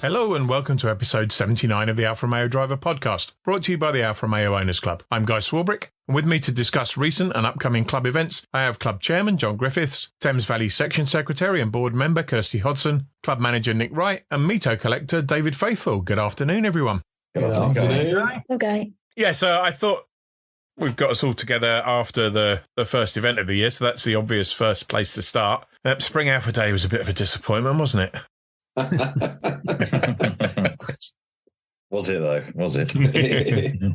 Hello and welcome to episode 79 of the Alfa Romeo Driver Podcast, brought to you by the Alfa Romeo Owners Club. I'm Guy Swarbrick, and with me to discuss recent and upcoming club events, I have Club Chairman John Griffiths, Thames Valley Section Secretary and Board Member Kirsty Hodson, Club Manager Nick Wright, and Mito Collector David Faithful. Good afternoon, everyone. Good afternoon. Okay. Yeah, so I thought we've got us all together after the first event of the year, so that's the obvious first place to start. Spring Alfa Day was a bit of a disappointment, wasn't it? Was it though? Was it?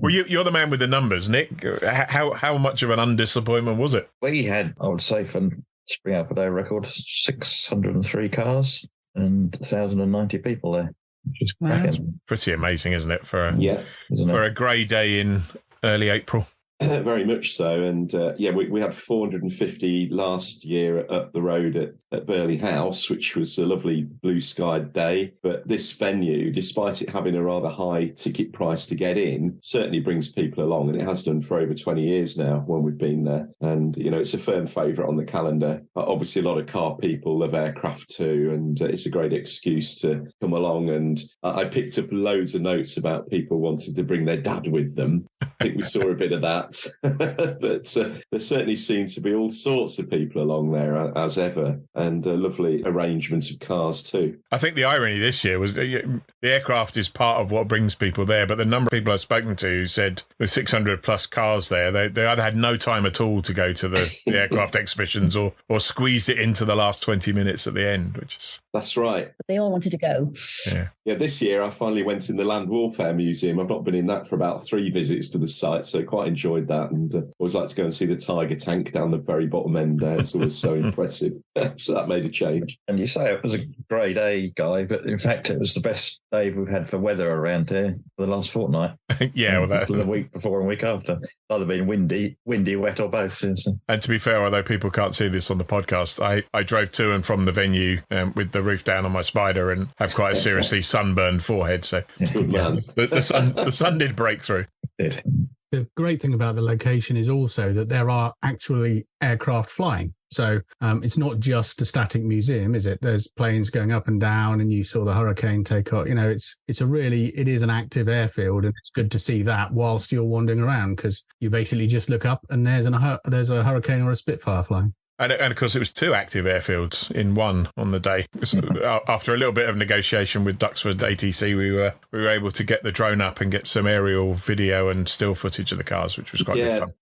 Well, you're the man with the numbers, Nick. How much of an undisappointment was it? We had, I would say, for Spring Alfa Day record, 603 cars and 1,090 people there. Which is pretty amazing, isn't it? For a grey day in early April. Very much so. And we had 450 last year up the road at Burley House, which was a lovely blue skied day. But this venue, despite it having a rather high ticket price to get in, certainly brings people along. And it has done for over 20 years now when we've been there. And, you know, it's a firm favourite on the calendar. Obviously, a lot of car people love aircraft too. And it's a great excuse to come along. And I picked up loads of notes about people wanting to bring their dad with them. I think we saw a bit of that. But there certainly seem to be all sorts of people along there as ever, and lovely arrangements of cars too. I think the irony this year was the aircraft is part of what brings people there, but the number of people I've spoken to who said with 600 plus cars there, they either had no time at all to go to the aircraft exhibitions or squeezed it into the last 20 minutes at the end, which is... That's right. They all wanted to go. Yeah, this year I finally went in the Land Warfare Museum. I've not been in that for about 3 visits to the site, so quite enjoyed that, and always like to go and see the Tiger tank down the very bottom end there. It's always so impressive. So that made a change. And you say it was a grey day, Guy, but in fact it was the best day we've had for weather around here for the last fortnight. The week before and week after. Either been windy, wet or both. And to be fair, although people can't see this on the podcast, I drove to and from the venue with the roof down on my Spider and have quite a seriously sunburned forehead. So the sun did break through. It did. The great thing about the location is also that there are actually aircraft flying. So it's not just a static museum, is it? There's planes going up and down, and you saw the Hurricane take off. You know, it is an active airfield, and it's good to see that whilst you're wandering around, because you basically just look up and there's a Hurricane or a Spitfire flying. And of course, it was 2 active airfields in one on the day. So after a little bit of negotiation with Duxford ATC, we were able to get the drone up and get some aerial video and still footage of the cars, which was quite good fun.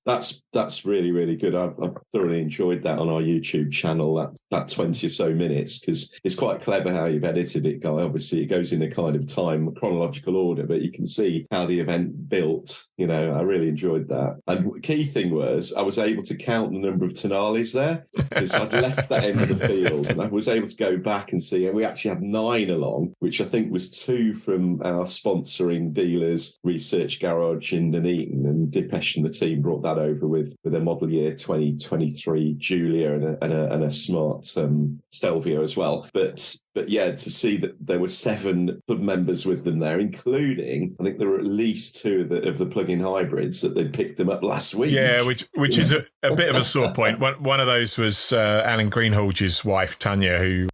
That's really, really good. I've thoroughly enjoyed that on our YouTube channel, that 20 or so minutes, because it's quite clever how you've edited it, Guy. Obviously, it goes in a kind of time chronological order, but you can see how the event built. You know, I really enjoyed that. And the key thing was I was able to count the number of tonales there, because I'd left that end of the field, and I was able to go back and see, and we actually had 9 along, which I think was 2 from our sponsoring dealers, Research Garage in Nuneaton, and Dipesh and the team brought that over with a model year 2023 Giulia and a smart Stelvio as well. But yeah, to see that there were 7 club members with them there, including, I think there were at least 2 of the plug-in hybrids that they'd picked them up last week. Yeah, which is a bit of a sore point. One of those was Alan Greenhalge's wife, Tanya, who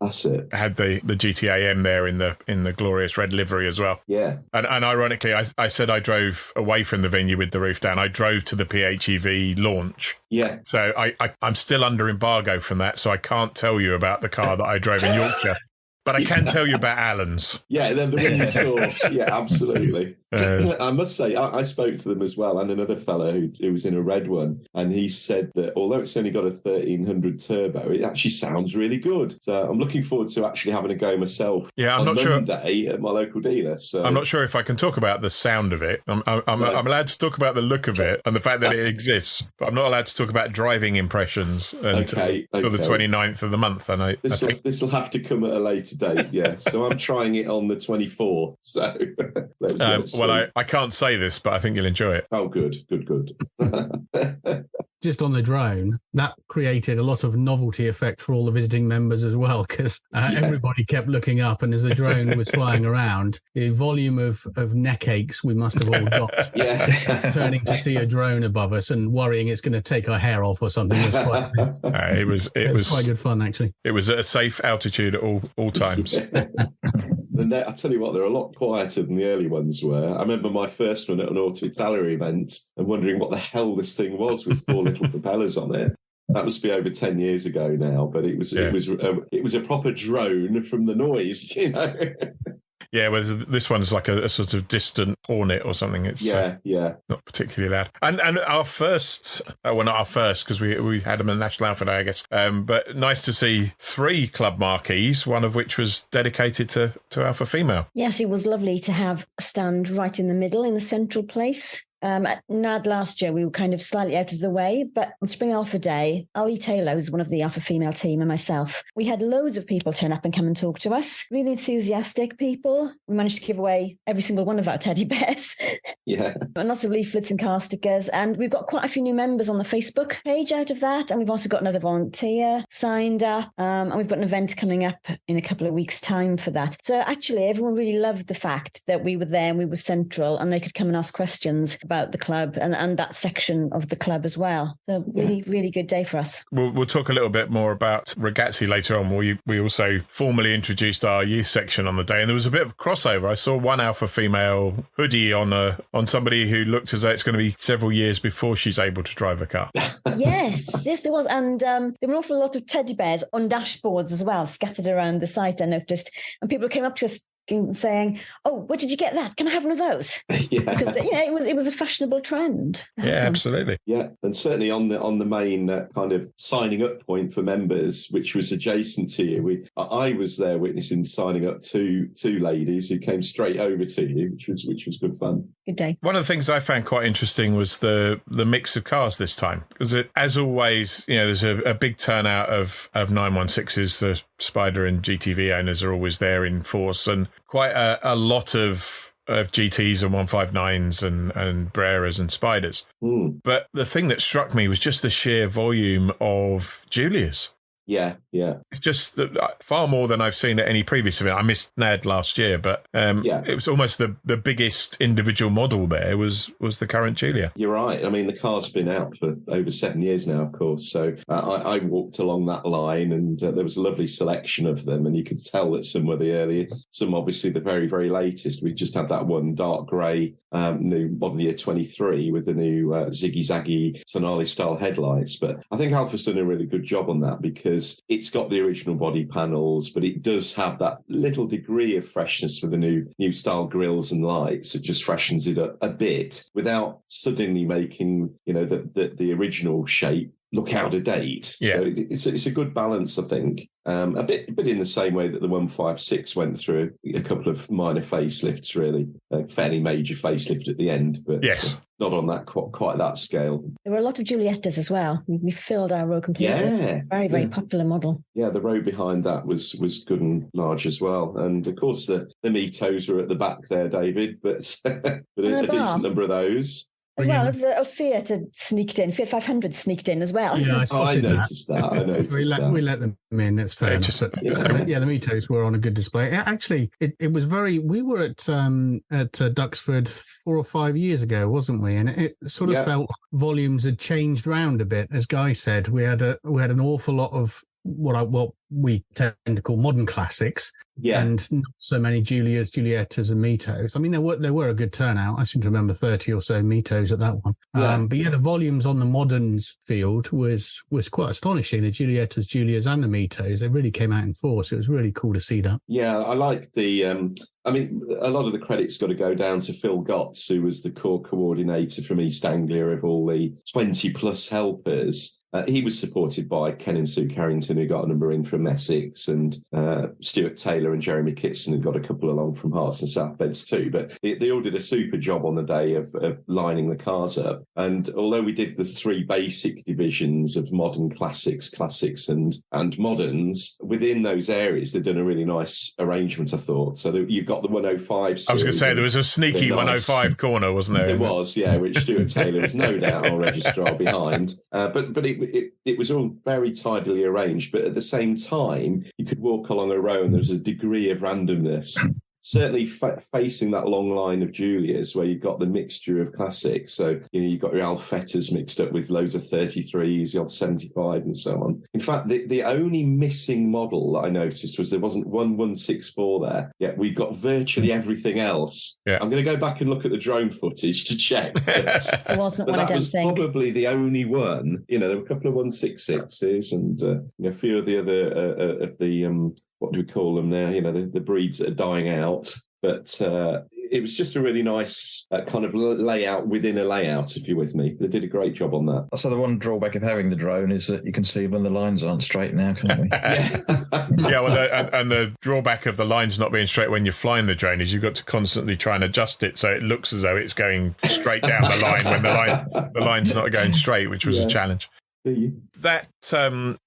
had the GTAM there in the glorious red livery as well. Yeah. And ironically, I said I drove away from the venue with the roof down. I drove to the PHEV launch. Yeah. So I'm still under embargo from that, so I can't tell you about the car that I drove in Yorkshire. But I can tell you about Alan's. Yeah, then the one you saw. Yeah, absolutely. I must say, I spoke to them as well, and another fellow who was in a red one, and he said that although it's only got a 1300 turbo, it actually sounds really good. So I'm looking forward to actually having a go myself. Yeah, I'm on not Monday at my local dealer. So I'm not sure if I can talk about the sound of it. I'm allowed to talk about the look of it and the fact that it exists, but I'm not allowed to talk about driving impressions until the 29th of the month. And this will have to come at a later date. Yeah, so I'm trying it on the 24th. So I can't say this, but I think you'll enjoy it. Oh, good. Just on the drone, that created a lot of novelty effect for all the visiting members as well, because everybody kept looking up, and as the drone was flying around, the volume of neck aches we must have all got, turning to see a drone above us and worrying it's going to take our hair off or something. Was quite, it was quite good fun, actually. It was at a safe altitude at all times. And I tell you what, they're a lot quieter than the early ones were. I remember my first one at an Auto Italia event and wondering what the hell this thing was with 4 little propellers on it. That must be over 10 years ago now, but it was a proper drone from the noise, you know. Yeah, whereas this one's like a sort of distant Hornet or something. It's not particularly loud. And our first, well, not our first, because we had them in National Alfa Day, I guess. But nice to see 3 club marquees, one of which was dedicated to Alfa Female. Yes, it was lovely to have a stand right in the middle, in the central place. At NAD last year, we were kind of slightly out of the way, but on Spring Alfa Day, Ali Taylor was one of the Alfa Female team and myself. We had loads of people turn up and come and talk to us. Really enthusiastic people. We managed to give away every single one of our teddy bears. Yeah. And lots of leaflets and car stickers. And we've got quite a few new members on the Facebook page out of that. And we've also got another volunteer signed up. And we've got an event coming up in a couple of weeks' time for that. So actually, everyone really loved the fact that we were there and we were central and they could come and ask questions about the club and that section of the club as well. So really good day for us. We'll talk a little bit more about Ragazzi later on. We also formally introduced our youth section on the day, and there was a bit of crossover. I saw one Alfa Female hoodie on somebody who looked as though it's going to be several years before she's able to drive a car. Yes, there was. And there were an awful lot of teddy bears on dashboards as well, scattered around the site, I noticed. And people came up to us saying, "Oh, where did you get that? Can I have one of those?" Because it was a fashionable trend. Yeah, absolutely. Yeah, and certainly on the main kind of signing up point for members, which was adjacent to you, I was there witnessing signing up two ladies who came straight over to you, which was good fun. Good day. One of the things I found quite interesting was the mix of cars this time, because as always, there's a big turnout of 916s. The Spider and GTV owners are always there in force, and quite a lot of GTs and 159s and Breras and Spiders. But the thing that struck me was just the sheer volume of Giulias. Yeah. Just far more than I've seen at any previous event. I missed NAD last year, but it was almost the biggest individual model there was the current Giulia. You're right. I mean, the car's been out for over 7 years now, of course. So I walked along that line and there was a lovely selection of them. And you could tell that some were the early, some obviously the very, very latest. We just had that one dark grey new model year 23 with the new ziggy-zaggy Tonale style headlights. But I think Alfa's done a really good job on that because it's got the original body panels, but it does have that little degree of freshness with the new style grills and lights. It just freshens it up a bit without suddenly making the original shape look out of date. Yeah. So it's a good balance, I think. A bit in the same way that the 156 went through a couple of minor facelifts, really. A fairly major facelift at the end, but yes, not on that quite that scale. There were a lot of Giuliettas as well. We filled our row completely. Yeah. Very, very popular model. Yeah, the row behind that was good and large as well. And of course, the Mitos were at the back there, David, but a decent number of those. As well, there was a Fiat sneaked in. Fiat 500 sneaked in as well. Yeah, I noticed that. We let them in. That's fair enough. The Mitos were on a good display. Actually, it was very. We were at Duxford 4 or 5 years ago, wasn't we? And it sort of felt volumes had changed round a bit. As Guy said, we had an awful lot of what we tend to call modern classics, and not so many Giulias, Giuliettas, and Mitos. I mean, there were a good turnout. I seem to remember 30 or so Mitos at that one. But the volumes on the moderns field was quite astonishing. The Giuliettas, Giulias, and the Mitos, they really came out in force. It was really cool to see that. Yeah, I like the. I mean, a lot of the credit's got to go down to Phil Gotts, who was the core coordinator from East Anglia of all the 20 plus helpers. He was supported by Ken and Sue Carrington, who got a number in from Essex, and Stuart Taylor and Jeremy Kitson, who got a couple along from Hearts and South Beds too. But they all did a super job on the day of lining the cars up. And although we did the 3 basic divisions of modern classics, and moderns, within those areas, they've done a really nice arrangement, I thought. So you've got the 105 series. I was going to say, there was a sneaky 105 corner, wasn't there? There was, yeah, which Stuart Taylor was no doubt our registrar behind. But it was all very tidily arranged, but at the same time, you could walk along a row and there was a degree of randomness. certainly facing that long line of Giulias where you've got the mixture of classics. So, you've got your Alfettas mixed up with loads of 33s, the odd 75 and so on. In fact, the only missing model that I noticed was there wasn't 1164 there. Yet we've got virtually everything else. Yeah. I'm going to go back and look at the drone footage to check. There wasn't one, I don't think. Probably the only one. There were a couple of 166s and a few of the other of the what do we call them now? The breeds that are dying out. But it was just a really nice kind of layout within a layout, if you're with me. They did a great job on that. So the one drawback of having the drone is that you can see when the lines aren't straight now, can't we? And the drawback of the lines not being straight when you're flying the drone is you've got to constantly try and adjust it so it looks as though it's going straight down the line when the line's not going straight, which was a challenge. That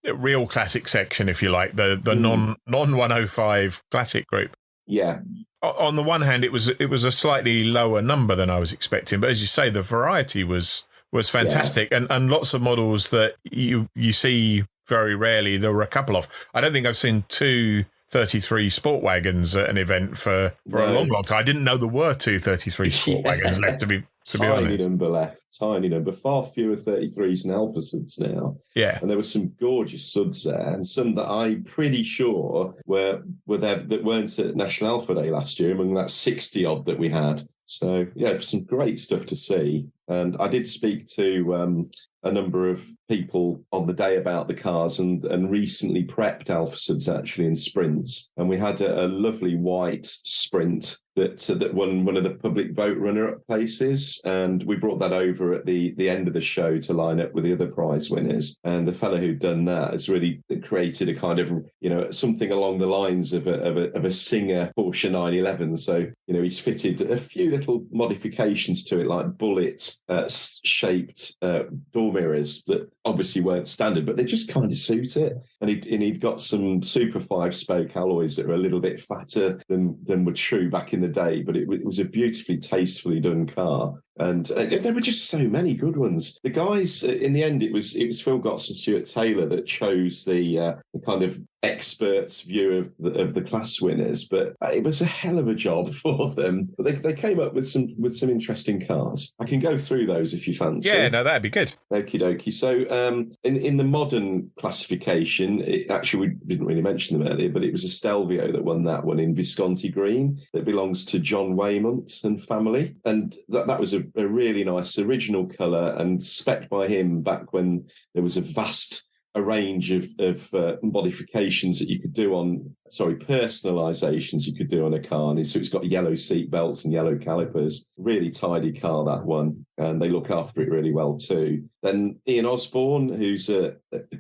real classic section, if you like, the non 105 classic group. Yeah. On the one hand, it was a slightly lower number than I was expecting, but as you say, the variety was fantastic, and lots of models that you see very rarely. There were a couple of. I don't think I've seen two 33 sport wagons at an event for a long time. I didn't know there were two 33 sport wagons left, to be honest. Tiny number. Far fewer 33s and Alfa Suds now. Yeah. And there were some gorgeous Suds there, and some that I'm pretty sure were there that weren't at National Alfa Day last year, among that 60 odd that we had. So, some great stuff to see. And I did speak to a number of people on the day about the cars and recently prepped Alfa Suds actually in sprints. And we had a lovely white sprint that won one of the public vote runner-up places. And we brought that over at the end of the show to line up with the other prize winners. And the fellow who'd done that has really created a kind of, something along the lines of a Singer Porsche 911. So, he's fitted a few little modifications to it, like bullet shaped door mirrors that obviously weren't standard, but they just kind of suit it. And he'd got some Super 5-spoke alloys that were a little bit fatter than were true back in the day, but it was a beautifully, tastefully done car. And there were just so many good ones. The guys, in the end, it was Phil Gotts and Stuart Taylor that chose the kind of experts' view of the class winners, but it was a hell of a job for them. But they came up with some interesting cars. I can go through those if you fancy. Yeah, no, that'd be good. Okie dokie. So in the modern classification, we didn't really mention them earlier, but it was a Stelvio that won that one in Visconti Green that belongs to John Waymont and family. And that was a really nice original colour and spec'd by him back when there was a range of modifications that you could do personalisations you could do on a car. And so it's got yellow seat belts and yellow calipers. Really tidy car, that one. And they look after it really well too. Then Ian Osborne, who's a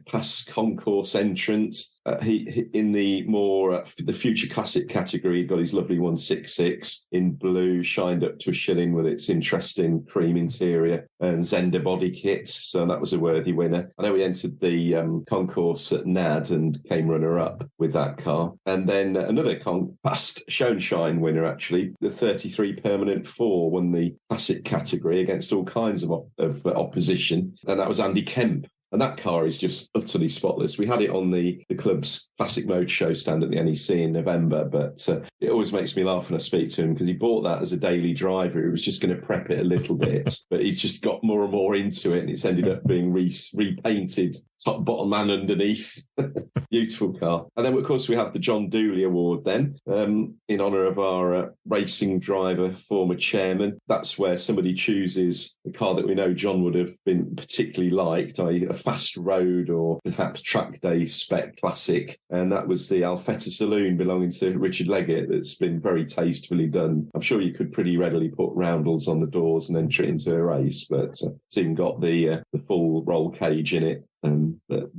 past concourse entrant, he in the more the future classic category, got his lovely 166 in blue, shined up to a shilling with its interesting cream interior and Zender body kit. So that was a worthy winner. I know he entered the concourse at NAD and came runner-up with that car. And then another past show and shine winner, actually, the 33 Permanent 4 won the classic category against all kinds of opposition. And that was Andy Kemp. And that car is just utterly spotless. We had it on the club's Classic Mode show stand at the NEC in November, but it always makes me laugh when I speak to him because he bought that as a daily driver. He was just going to prep it a little bit, but he's just got more and more into it, and it's ended up being repainted top, bottom, and underneath. Beautiful car. And then, of course, we have the John Dooley Award then, in honour of our racing driver, former chairman. That's where somebody chooses the car that we know John would have been particularly liked, i.e. a fast road or perhaps track day spec classic. And that was the Alfetta Saloon belonging to Richard Leggett that's been very tastefully done. I'm sure you could pretty readily put roundels on the doors and enter it into a race, but it's even got the full roll cage in it.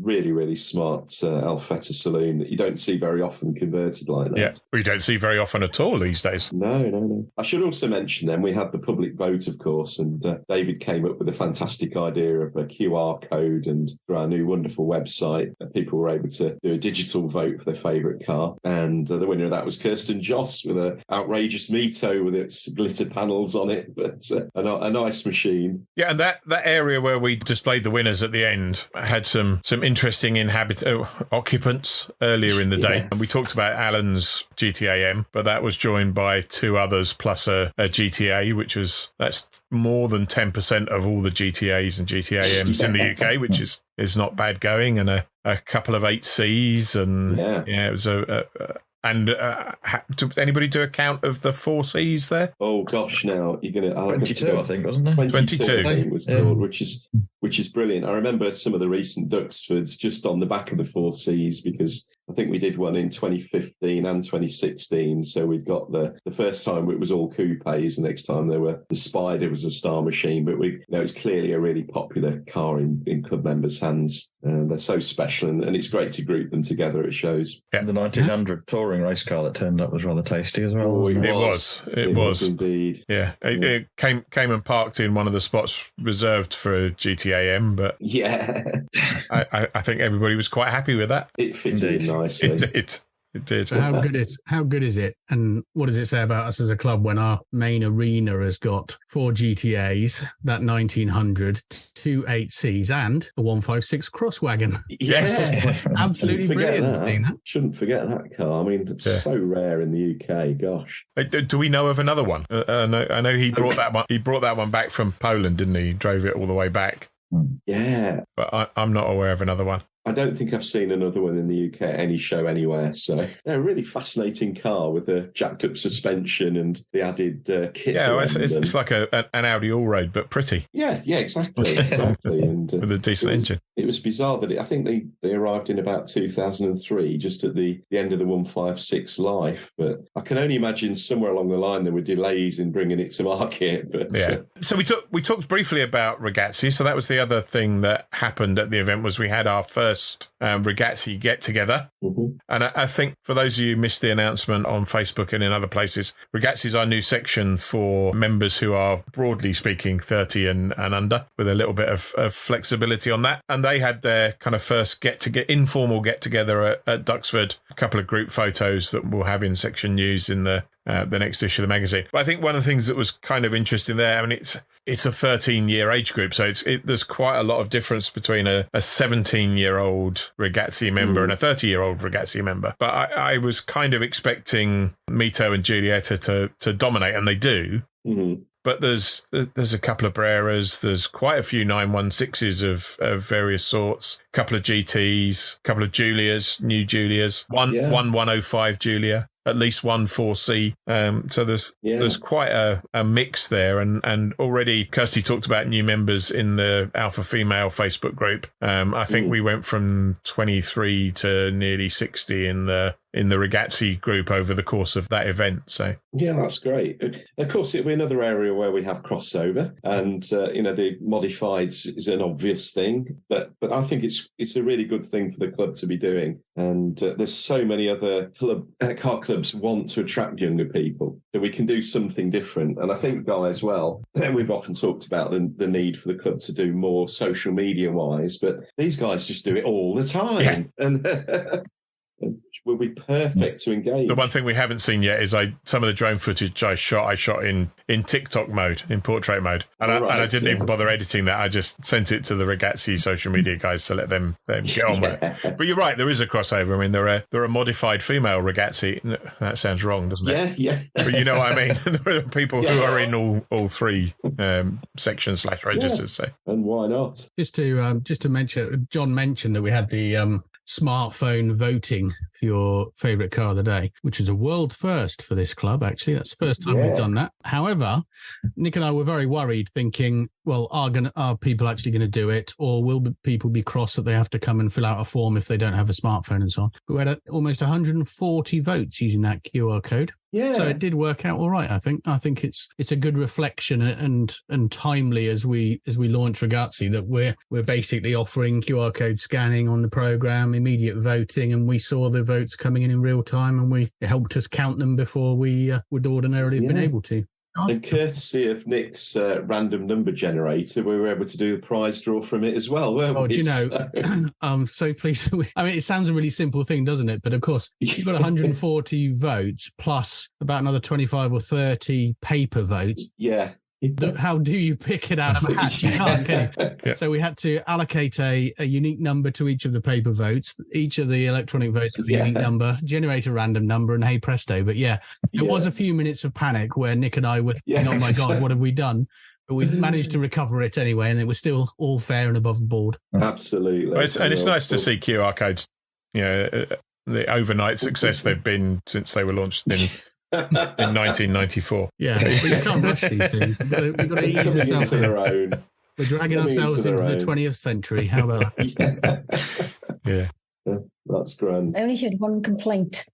Really, really smart Alfetta Saloon that you don't see very often converted like that. Yeah, we don't see very often at all these days. No. I should also mention then we had the public vote, of course, and David came up with a fantastic idea of a QR code, and through our new wonderful website, people were able to do a digital vote for their favourite car. And the winner of that was Kirsten Joss with an outrageous Mito with its glitter panels on it, but a nice machine. Yeah, and that area where we displayed the winners at the end had some interesting occupants earlier in the day. And we talked about Alan's GTA M, but that was joined by 2 others plus a GTA, that's more than 10% of all the GTAs and GTA Ms in the UK, which is not bad going, and a couple of 8Cs, and it was did anybody do a count of the 4Cs there? Oh gosh, now you're going to 22, I think, wasn't it? 22 was called, which is brilliant. I remember some of the recent Duxfords just on the back of the 4Cs, because I think we did one in 2015 and 2016. So we've got the first time it was all coupes, the next time the Spider was a Star Machine, but it's clearly a really popular car in club members' hands. They're so special, and it's great to group them together. It shows. Yeah. The 1900 touring race car that turned up was rather tasty as well. Oh, it was indeed. Yeah, it came and parked in one of the spots reserved for GTA M, but I think everybody was quite happy with that. It fit in nicely. It did. So how good is it? And what does it say about us as a club when our main arena has got 4 GTAs, that 1900, 2 8Cs, and a 156 cross wagon? Yes, absolutely brilliant. Shouldn't forget that car. I mean, it's so rare in the UK. Gosh, do we know of another one? I know he brought that one. He brought that one back from Poland, didn't he? He drove it all the way back. Yeah, but I'm not aware of another one. I don't think I've seen another one in the UK at any show anywhere. So, a really fascinating car with a jacked up suspension and the added kit. Yeah, it's like an Audi Allroad, but pretty. Yeah, exactly. And with a decent engine. It was bizarre that I think they arrived in about 2003, just at the end of the 156 life. But I can only imagine somewhere along the line there were delays in bringing it to market. But so we talked briefly about Ragazzi. So that was the other thing that happened at the event, was we had our first Ragazzi get-together. Mm-hmm. And I think for those of you who missed the announcement on Facebook and in other places, Ragazzi is our new section for members who are, broadly speaking, 30 and under, with a little bit of flexibility on that. And they had their kind of first informal get-together at Duxford, a couple of group photos that we'll have in section news in the next issue of the magazine. But I think one of the things that was kind of interesting there, I mean, it's a 13-year age group, so there's quite a lot of difference between a 17-year-old Ragazzi member and a 30-year-old Ragazzi member. But I was kind of expecting Mito and Giulietta to dominate, and they do. Mm-hmm. But there's a couple of Breras, there's quite a few 916s of various sorts, a couple of GTs, a couple of Giulias, new Giulias, one 105 Giulia, at least one 4C. So there's quite a mix there. And already Kirsty talked about new members in the Alpha Female Facebook group. I think we went from 23 to nearly 60 in the Ragazzi group over the course of that event. So yeah, that's great. Of course, it'll be another area where we have crossover, and the modifieds is an obvious thing, but I think it's a really good thing for the club to be doing. And there's so many other car clubs want to attract younger people, that we can do something different. And I think, Guy, as well, we've often talked about the need for the club to do more social media wise, but these guys just do it all the time. Yeah. And will be perfect to engage. The one thing we haven't seen yet is some of the drone footage I shot in TikTok mode, in portrait mode, and I didn't even bother editing that. I just sent it to the Ragazzi social media guys to let them get on with it. But you're right, there is a crossover. I mean, there are modified female Ragazzi. That sounds wrong, doesn't it? Yeah. But you know what I mean. There are people who are in all three sections / registers. So. And why not? Just to mention, John mentioned that we had the smartphone voting for your favourite car of the day, which is a world first for this club, actually. That's the first time we've done that. However, Nick and I were very worried, thinking, well, are people actually going to do it, or will people be cross that they have to come and fill out a form if they don't have a smartphone and so on? But we had almost 140 votes using that QR code. Yeah. So it did work out all right, I think. I think it's a good reflection and timely as we launch Ragazzi, that we're basically offering QR code scanning on the programme, immediate voting, and we saw the votes coming in real time, and it helped us count them before we would ordinarily have been able to. And courtesy of Nick's random number generator, we were able to do the prize draw from it as well, weren't we? Do you know, I'm so pleased. I mean, it sounds a really simple thing, doesn't it? But of course, you've got 140 votes plus about another 25 or 30 paper votes. Yeah. how do you pick it out of a hat? You can't, can you? Yeah. So we had to allocate a unique number to each of the paper votes, each of the electronic votes with a unique number, generate a random number, and hey presto. But it was a few minutes of panic where Nick and I were thinking, oh my God, what have we done? But we managed to recover it anyway, and it was still all fair and above the board. Absolutely. Well, it's nice to see QR codes, the overnight success they've been since they were launched in 1994. Yeah, but you can't rush these things. We've got to ease ourselves in. We're dragging ourselves into the 20th century. How about that? Yeah. That's grand. I only heard one complaint.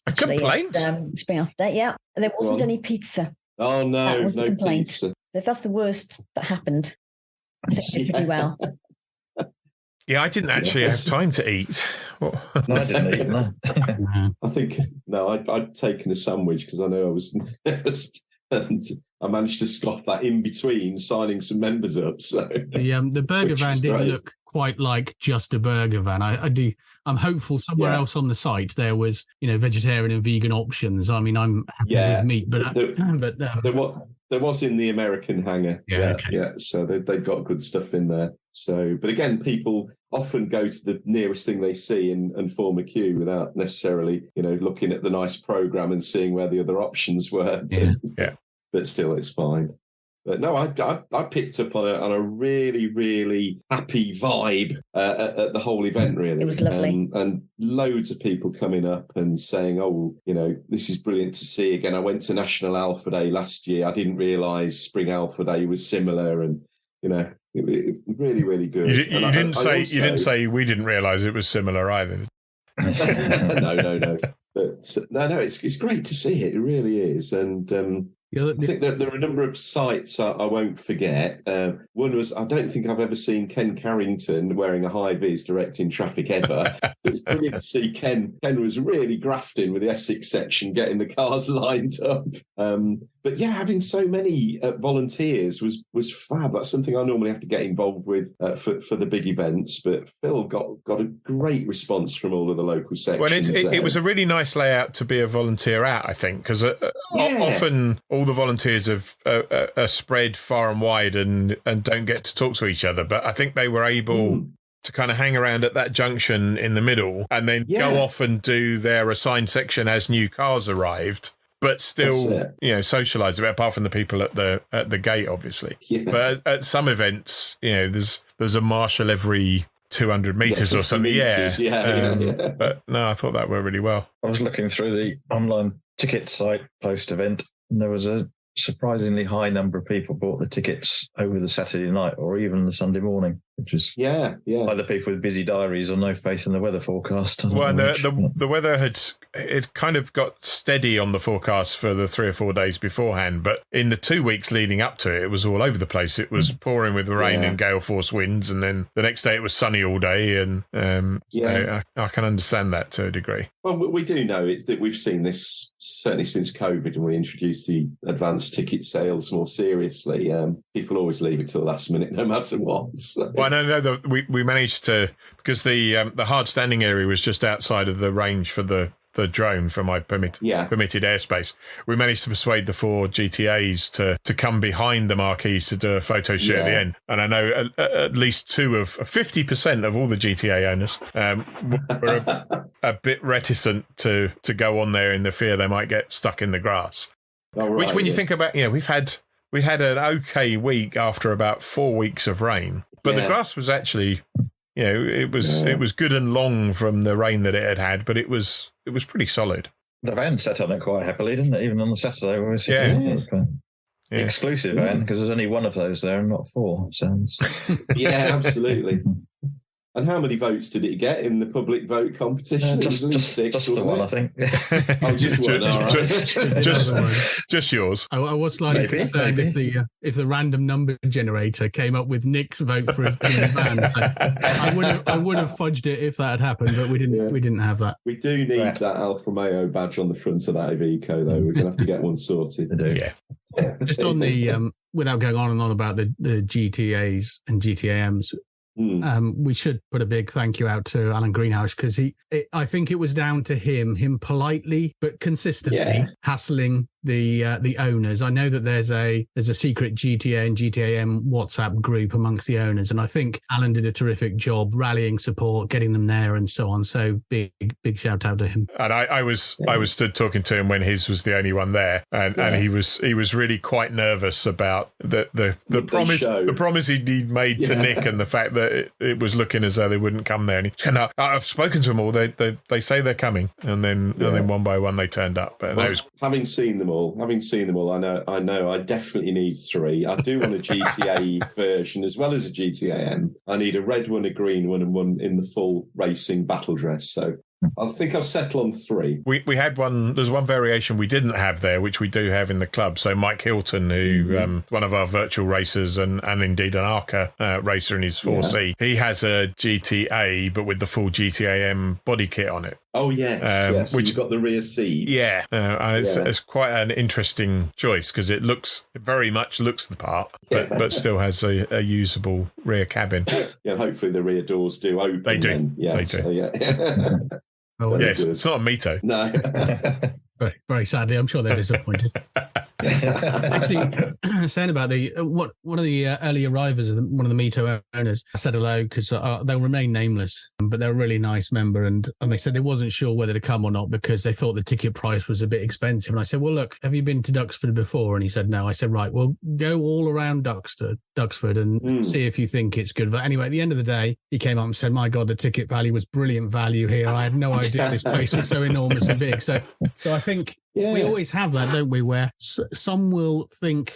Actually, a complaint? Spring Alfa, yeah. There wasn't any pizza. Oh, no. That was no the complaint. Pizza. So if that's the worst that happened, I think they did pretty well. Yeah, I didn't actually have time to eat. No, I didn't eat, no. I think, I'd taken a sandwich because I know I was nervous, and I managed to slot that in between signing some members up. So the burger van did look quite like just a burger van. I'm hopeful somewhere else on the site there was, vegetarian and vegan options. I mean, I'm happy with meat, but there was in the American hangar. So they've got good stuff in there. So, but again, people often go to the nearest thing they see and form a queue without necessarily, looking at the nice program and seeing where the other options were. But still, it's fine. But no, I picked up on a really, really happy vibe at the whole event, really. It was lovely. And loads of people coming up and saying, oh, this is brilliant to see again. I went to National Alfa Day last year. I didn't realise Spring Alfa Day was similar, and, it really, really good. You didn't say we didn't realise it was similar either. No. But no, it's great to see it. It really is. And I think that there are a number of sites I won't forget. One was, I don't think I've ever seen Ken Carrington wearing a high vis directing traffic ever. It was brilliant to see Ken. Ken was really grafting with the Essex section, getting the cars lined up. But having so many volunteers was fab. That's something I normally have to get involved with for the big events. But Phil got a great response from all of the local sections. Well, it was a really nice layout to be a volunteer at, I think, because often all the volunteers are spread far and wide and don't get to talk to each other. But I think they were able to kind of hang around at that junction in the middle and then go off and do their assigned section as new cars arrived. But still, socialise a bit, apart from the people at the gate, obviously. Yeah. But at some events, there's a marshal every 200 metres or something. But no, I thought that went really well. I was looking through the online ticket site post-event, and there was a surprisingly high number of people bought the tickets over the Saturday night or even the Sunday morning, which is either people with busy diaries or no faith in the weather forecast. Well, the weather it kind of got steady on the forecast for the 3 or 4 days beforehand, but in the 2 weeks leading up to it, it was all over the place. It was pouring with rain and gale force winds, and then the next day it was sunny all day, and so I can understand that to a degree. Well, we do know that we've seen this certainly since COVID, and we introduced the advanced ticket sales more seriously. People always leave it to the last minute, no matter what. So. Well, no, we managed to, because the hard standing area was just outside of the range for the drone for my permitted airspace. We managed to persuade the 4 GTAs to come behind the marquees to do a photo shoot at the end. And I know at least 50% of all the GTA owners were a bit reticent to go on there in the fear they might get stuck in the grass. Oh, right, which, when you think about, we had an okay week after about 4 weeks of rain, but the grass was actually, it was good and long from the rain that it had, but it was pretty solid. The van sat on it quite happily, didn't it? Even on the Saturday, we were sitting exclusive van, because there's only one of those there and not 4. Sounds. Yeah, absolutely. And how many votes did it get in the public vote competition? Just 6, the one, I think. Oh, just one, all right. Just yours. I was slightly concerned if the random number generator came up with Nick's vote for his van. So I would have fudged it if that had happened, but we didn't. We didn't have that. We do need that Alfa Romeo badge on the front of that Iveco, though. We're going to have to get one sorted. Yeah. Just on the without going on and on about the GTAs and GTAMs. We should put a big thank you out to Alan Greenhouse, because I think it was down to him politely but consistently hassling the owners. I know that there's a secret GTA and GTAM WhatsApp group amongst the owners, and I think Alan did a terrific job rallying support, getting them there, and so on. So big shout out to him. And I was stood talking to him when his was the only one there, and he was really quite nervous about the promise he'd made to Nick, and the fact that it was looking as though they wouldn't come there. And I've spoken to them all. They say they're coming, and then one by one they turned up. But having seen them all, I know I definitely need 3. I do want a GTA version as well as a GTAM. I need a red one, a green one, and one in the full racing battle dress. So I think I'll settle on 3. We had one. There's one variation we didn't have there, which we do have in the club. So Mike Hilton, who one of our virtual racers and indeed an ARCA racer in his 4C, he has a GTA, but with the full GTAM body kit on it. Oh yes, which you've got the rear seats. Yeah, it's quite an interesting choice because it very much looks the part, but still has a usable rear cabin. Yeah, hopefully the rear doors do open. They do. Then. Yeah, they do. So, yeah. Oh, yes, it's not a Mito. No. Very, very sadly, I'm sure they're disappointed. Actually, saying about one of the early arrivals, one of the Mito owners, I said hello because they'll remain nameless, but they're a really nice member, and they said they wasn't sure whether to come or not because they thought the ticket price was a bit expensive. And I said, well, look, have you been to Duxford before? And he said, no. I said, right, well, go all around Duxford and see if you think it's good. But anyway, at the end of the day, he came up and said, my God, the ticket value was brilliant value here. I had no idea this place was so enormous and big. So I think we always have that, don't we, where some will think,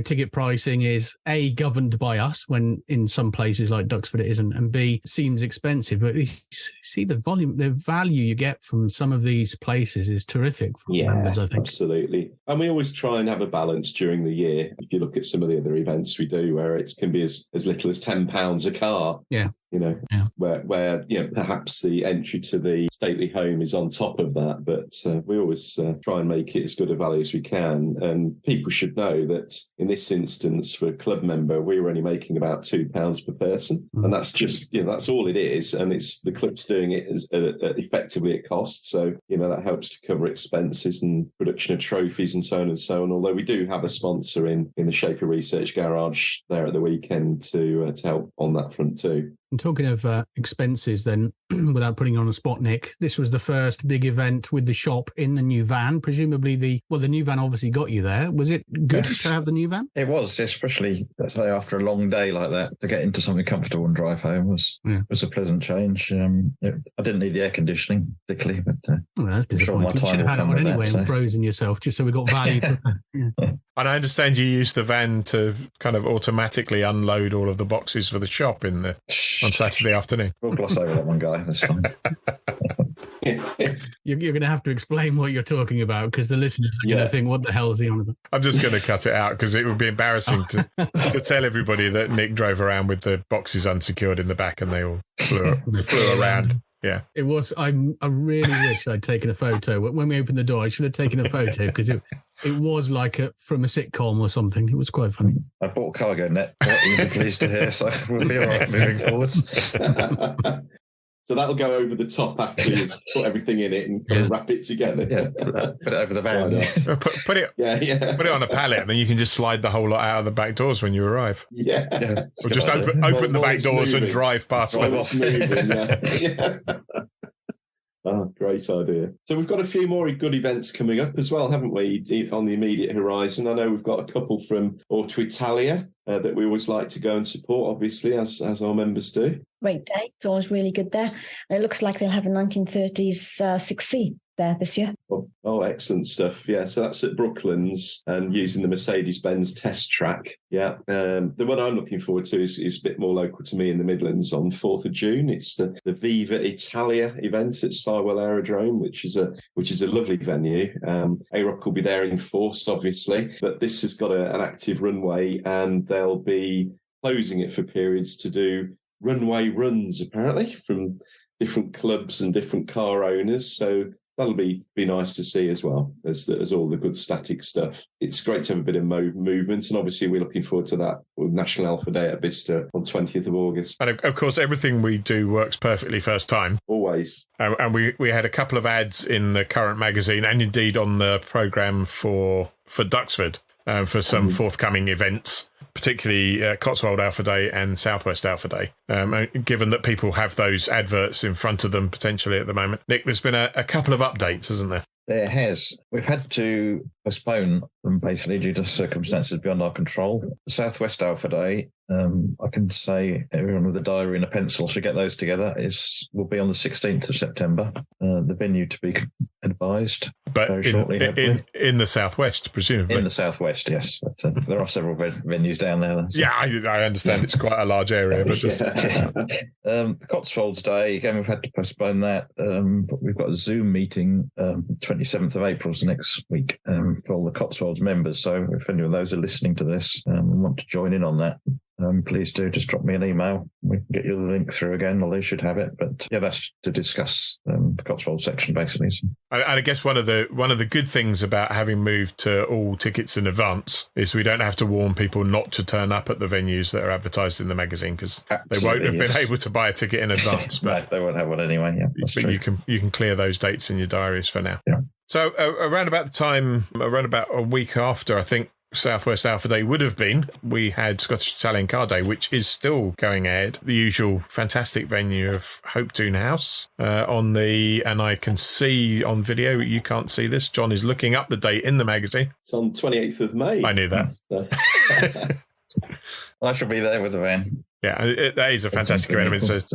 ticket pricing is A, governed by us when in some places like Duxford it isn't, and B, seems expensive. But you see the value you get from some of these places is terrific for members, I think. Absolutely. And we always try and have a balance during the year. If you look at some of the other events we do where it can be as little as £10 a car. Yeah. Where perhaps the entry to the stately home is on top of that, but we always try and make it as good a value as we can. And people should know that in this instance, for a club member, we were only making about £2 per person, and that's just that's all it is. And it's the club's doing it as effectively at cost, so that helps to cover expenses and production of trophies and so on and so on. Although we do have a sponsor in the shape of Research Garage there at the weekend to help on that front too. And talking of expenses then, without putting you on the spot, Nick, this was the first big event with the shop in the new van. Presumably the new van obviously got you there. Was it good to have the new van? It was, especially after a long day like that, to get into something comfortable and drive home was a pleasant change. I didn't need the air conditioning particularly, but that's disappointing. You should have had it on anyway and frozen yourself just so we got value. And I understand you used the van to kind of automatically unload all of the boxes for the shop on Saturday afternoon. We'll gloss over that one, Guy. That's fine. You're going to have to explain what you're talking about because the listeners are going to think, what the hell is he on about? I'm just going to cut it out because it would be embarrassing to tell everybody that Nick drove around with the boxes unsecured in the back and they all flew around. Yeah, it was. I really wish I'd taken a photo. When we opened the door, I should have taken a photo because it was like from a sitcom or something. It was quite funny. I bought cargo net. What you'll be pleased to hear. So we'll be all right moving forwards. So that'll go over the top after you put everything in it and wrap it together. Yeah, put it over the van. Put it on a pallet, and then you can just slide the whole lot out of the back doors when you arrive. Yeah. Or just open the back doors and drive past them. Yeah. Oh, great idea. So we've got a few more good events coming up as well, haven't we, on the immediate horizon? I know we've got a couple from Auto Italia that we always like to go and support, obviously, as our members do. Great day. It's always really good there. It looks like they'll have a 1930s 6C there this year. Oh, excellent stuff. Yeah, so that's at Brooklands and using the Mercedes-Benz test track. Yeah, the one I'm looking forward to is a bit more local to me in the Midlands on 4th of June. It's the Viva Italia event at Stywell Aerodrome, which is a lovely venue. AROC will be there in force, obviously, but this has got an active runway and they'll be closing it for periods to do runway runs, apparently, from different clubs and different car owners. So that'll be nice to see as well as all the good static stuff. It's great to have a bit of movement, and obviously we're looking forward to that with National Alfa Day at Bicester on 20th of August. And of course, everything we do works perfectly first time. Always. And we had a couple of ads in the current magazine and indeed on the programme for Duxford for some forthcoming events, particularly Cotswold Alfa Day and Southwest Alfa Day. Given that people have those adverts in front of them potentially at the moment. Nick, there's been a couple of updates, hasn't there? There has. We've had to postpone them basically due to circumstances beyond our control. Southwest Alfa Day, I can say everyone with a diary and a pencil should get those together, will be on the 16th of September. The venue to be advised but very shortly. In the Southwest, presumably. In the Southwest, yes. But, there are several venues down there. So. Yeah, I understand it's quite a large area. But just... Cotswolds Day, again, we've had to postpone that. But we've got a Zoom meeting 27th of April next week for all the Cotswolds members. So if any of those are listening to this and want to join in on that, please do just drop me an email. We can get you the link through again, or they should have it. But yeah, that's to discuss the Cotswold section basically. So. And I guess one of the good things about having moved to all tickets in advance is we don't have to warn people not to turn up at the venues that are advertised in the magazine, because they won't have been able to buy a ticket in advance. But they won't have one anyway. Yeah, that's but true. you can clear those dates in your diaries for now. Yeah. So around about a week after, I think, Southwest Alfa Day would have been, we had Scottish Italian Car Day, which is still going ahead. The usual fantastic venue of Hopetoun House and I can see on video, you can't see this, John is looking up the date in the magazine. It's on 28th of May. I knew that. I shall be there with the van. Yeah, that is a fantastic event.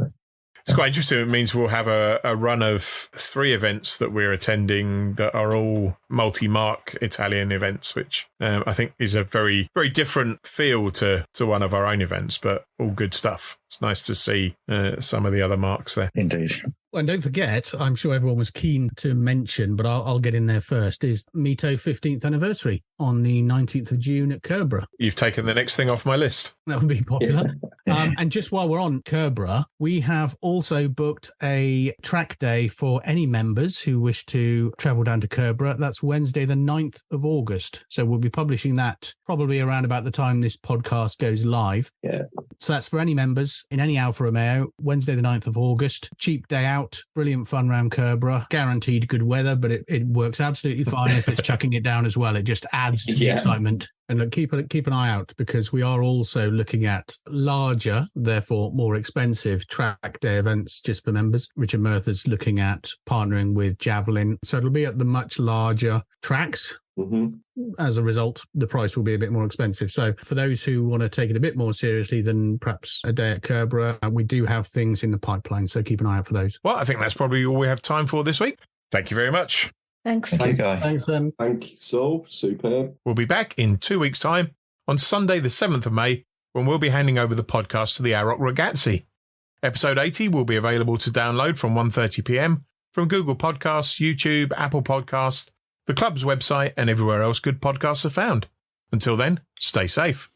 It's quite interesting. It means we'll have a run of 3 events that we're attending that are all multi-mark Italian events, which I think is a very, very different feel to one of our own events, but all good stuff. It's nice to see some of the other marks there. Indeed. And don't forget, I'm sure everyone was keen to mention, but I'll get in there first, is Mito 15th anniversary on the 19th of June at Kerborough. You've taken the next thing off my list. That would be popular. And just while we're on Kerborough, we have also booked a track day for any members who wish to travel down to Kerborough. That's Wednesday, the 9th of August. So we'll be publishing that probably around about the time this podcast goes live. Yeah. So that's for any members in any Alfa Romeo, Wednesday, the 9th of August. Cheap day out, brilliant fun round Kerborough, guaranteed good weather, but it works absolutely fine if it's chucking it down as well. It just adds to the excitement. And look, keep an eye out, because we are also looking at larger, therefore more expensive track day events just for members. Richard Murtha's looking at partnering with Javelin. So it'll be at the much larger tracks. Mm-hmm. As a result, the price will be a bit more expensive. So for those who want to take it a bit more seriously than perhaps a day at Kerborough, we do have things in the pipeline. So keep an eye out for those. Well, I think that's probably all we have time for this week. Thank you very much. Thanks. Thank you, Guy. Thanks, Thank you, Saul. Superb. We'll be back in 2 weeks' time on Sunday, the 7th of May, when we'll be handing over the podcast to the Aroc Ragazzi. Episode 80 will be available to download from 1:30 p.m. from Google Podcasts, YouTube, Apple Podcasts, the club's website, and everywhere else good podcasts are found. Until then, stay safe.